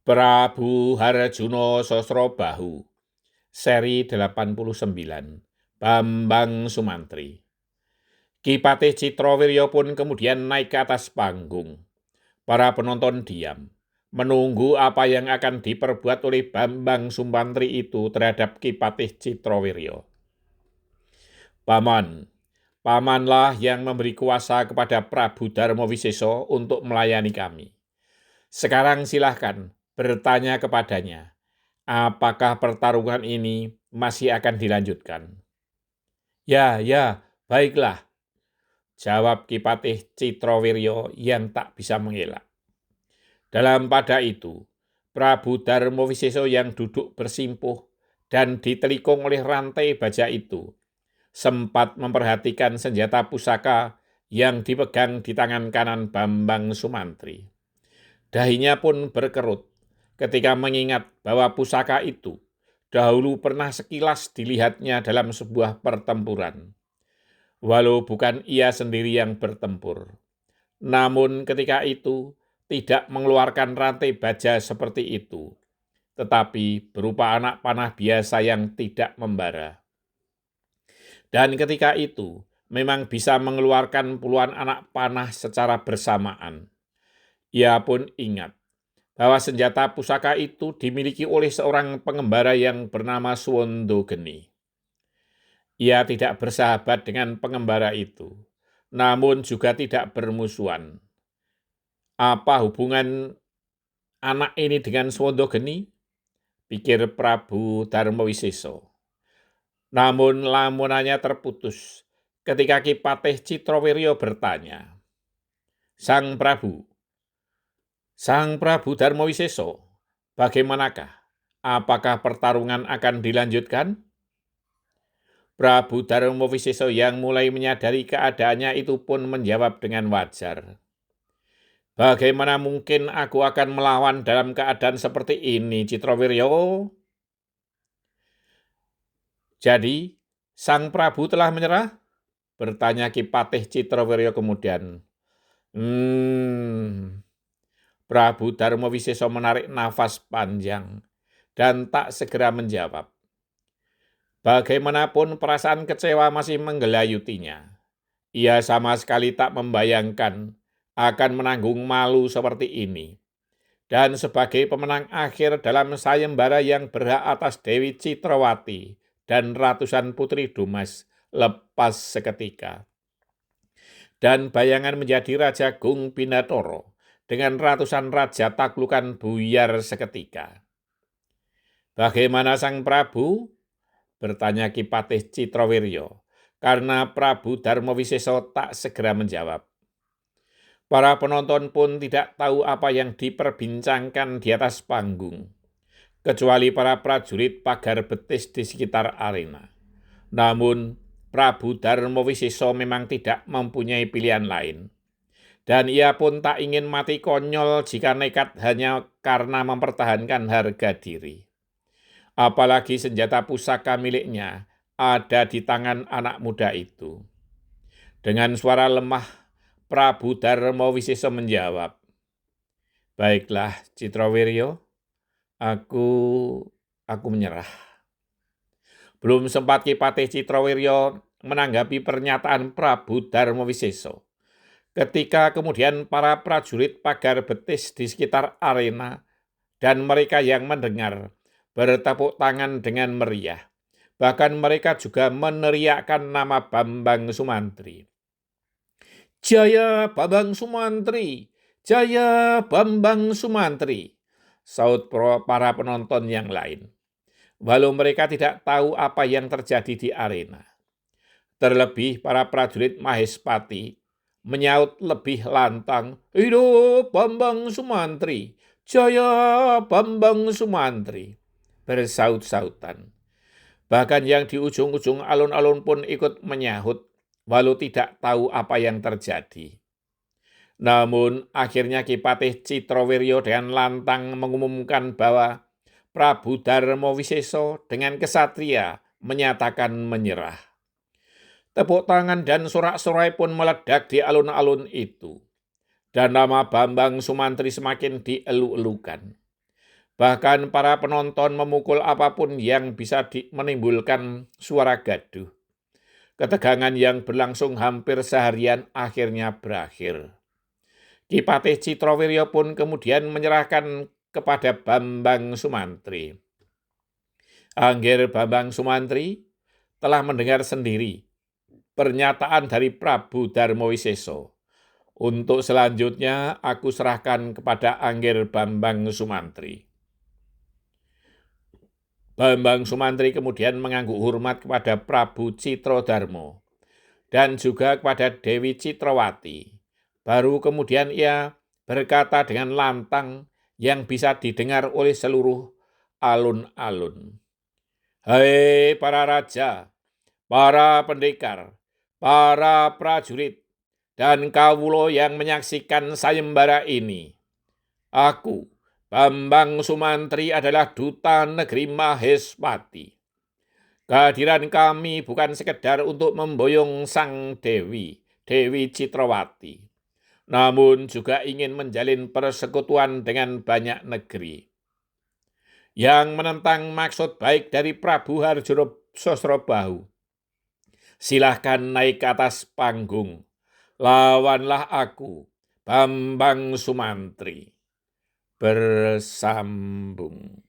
Prabu Harjuno Sosrobahu, seri 89, Bambang Sumantri. Ki Patih Citrowiryo pun kemudian naik ke atas panggung. Para penonton diam, menunggu apa yang akan diperbuat oleh Bambang Sumantri itu terhadap Ki Patih Citrowiryo. Pamanlah yang memberi kuasa kepada Prabu Darmawiseso untuk melayani kami. Sekarang silahkan bertanya kepadanya, apakah pertarungan ini masih akan dilanjutkan? Ya, baiklah, jawab Ki Patih Citrowiryo yang tak bisa mengelak. Dalam pada itu, Prabu Darmawiseso yang duduk bersimpuh dan ditelikung oleh rantai baja itu, sempat memperhatikan senjata pusaka yang dipegang di tangan kanan Bambang Sumantri. Dahinya pun berkerut ketika mengingat bahwa pusaka itu dahulu pernah sekilas dilihatnya dalam sebuah pertempuran. Walau bukan ia sendiri yang bertempur, namun ketika itu tidak mengeluarkan rantai baja seperti itu, tetapi berupa anak panah biasa yang tidak membara. Dan ketika itu memang bisa mengeluarkan puluhan anak panah secara bersamaan. Ia pun ingat bahwa senjata pusaka itu dimiliki oleh seorang pengembara yang bernama Suwondo Geni. Ia tidak bersahabat dengan pengembara itu, namun juga tidak bermusuhan. Apa hubungan anak ini dengan Suwondo Geni? Pikir Prabu Darmawiseso. Namun lamunannya terputus ketika Ki Patih Citrowiryo bertanya, Sang Prabu Darmawiseso, bagaimanakah? Apakah pertarungan akan dilanjutkan? Prabu Darmawiseso yang mulai menyadari keadaannya itu pun menjawab dengan wajar. Bagaimana mungkin aku akan melawan dalam keadaan seperti ini, Citrowiryo? Jadi, Sang Prabu telah menyerah? Bertanya Ki Patih Citrowiryo kemudian. Prabu Darmawiseso menarik nafas panjang dan tak segera menjawab. Bagaimanapun perasaan kecewa masih menggelayutinya. Ia sama sekali tak membayangkan akan menanggung malu seperti ini. Dan sebagai pemenang akhir dalam sayembara yang berhak atas Dewi Citrawati dan ratusan putri Dumas lepas seketika. Dan bayangan menjadi Raja Gung Binathara dengan ratusan raja taklukan buyar seketika. Bagaimana Sang Prabu? Bertanya Ki Patih Citrowiryo, karena Prabu Darmawiseso tak segera menjawab. Para penonton pun tidak tahu apa yang diperbincangkan di atas panggung, kecuali para prajurit pagar betis di sekitar arena. Namun, Prabu Darmawiseso memang tidak mempunyai pilihan lain. Dan ia pun tak ingin mati konyol jika nekat hanya karena mempertahankan harga diri. Apalagi senjata pusaka miliknya ada di tangan anak muda itu. Dengan suara lemah, Prabu Darmawiseso menjawab, Baiklah, Citrowiryo, aku menyerah. Belum sempat Ki Patih Citrowiryo menanggapi pernyataan Prabu Darmawiseso, ketika kemudian para prajurit pagar betis di sekitar arena dan mereka yang mendengar bertepuk tangan dengan meriah. Bahkan mereka juga meneriakkan nama Bambang Sumantri. Jaya Bambang Sumantri, Jaya Bambang Sumantri, saut para penonton yang lain. Walau mereka tidak tahu apa yang terjadi di arena. Terlebih para prajurit Mahespati menyaut lebih lantang, Hidup Bambang Sumantri, Jaya Bambang Sumantri, bersaut-sautan. Bahkan yang di ujung-ujung alun-alun pun ikut menyahut, walau tidak tahu apa yang terjadi. Namun akhirnya Ki Patih Citrowiryo dengan lantang mengumumkan bahwa Prabu Darmawiseso dengan kesatria menyatakan menyerah. Tepuk tangan dan sorak-sorai pun meledak di alun-alun itu. Dan nama Bambang Sumantri semakin dielu-elukan. Bahkan para penonton memukul apapun yang bisa menimbulkan suara gaduh. Ketegangan yang berlangsung hampir seharian akhirnya berakhir. Ki Patih Citrowiryo pun kemudian menyerahkan kepada Bambang Sumantri. Angger Bambang Sumantri telah mendengar sendiri pernyataan dari Prabu Darmawisesa. Untuk selanjutnya aku serahkan kepada Angger Bambang Sumantri. Bambang Sumantri kemudian mengangguk hormat kepada Prabu Citrodarmo dan juga kepada Dewi Citrawati. Baru kemudian ia berkata dengan lantang yang bisa didengar oleh seluruh alun-alun. Hai para raja, para pendekar, para prajurit, dan kawula yang menyaksikan sayembara ini. Aku, Bambang Sumantri adalah duta negeri Mahespati. Kehadiran kami bukan sekedar untuk memboyong sang Dewi, Dewi Citrawati, namun juga ingin menjalin persekutuan dengan banyak negeri. Yang menentang maksud baik dari Prabu Harjo Sosrobahu, silahkan naik ke atas panggung. Lawanlah aku, Bambang Sumantri. Bersambung.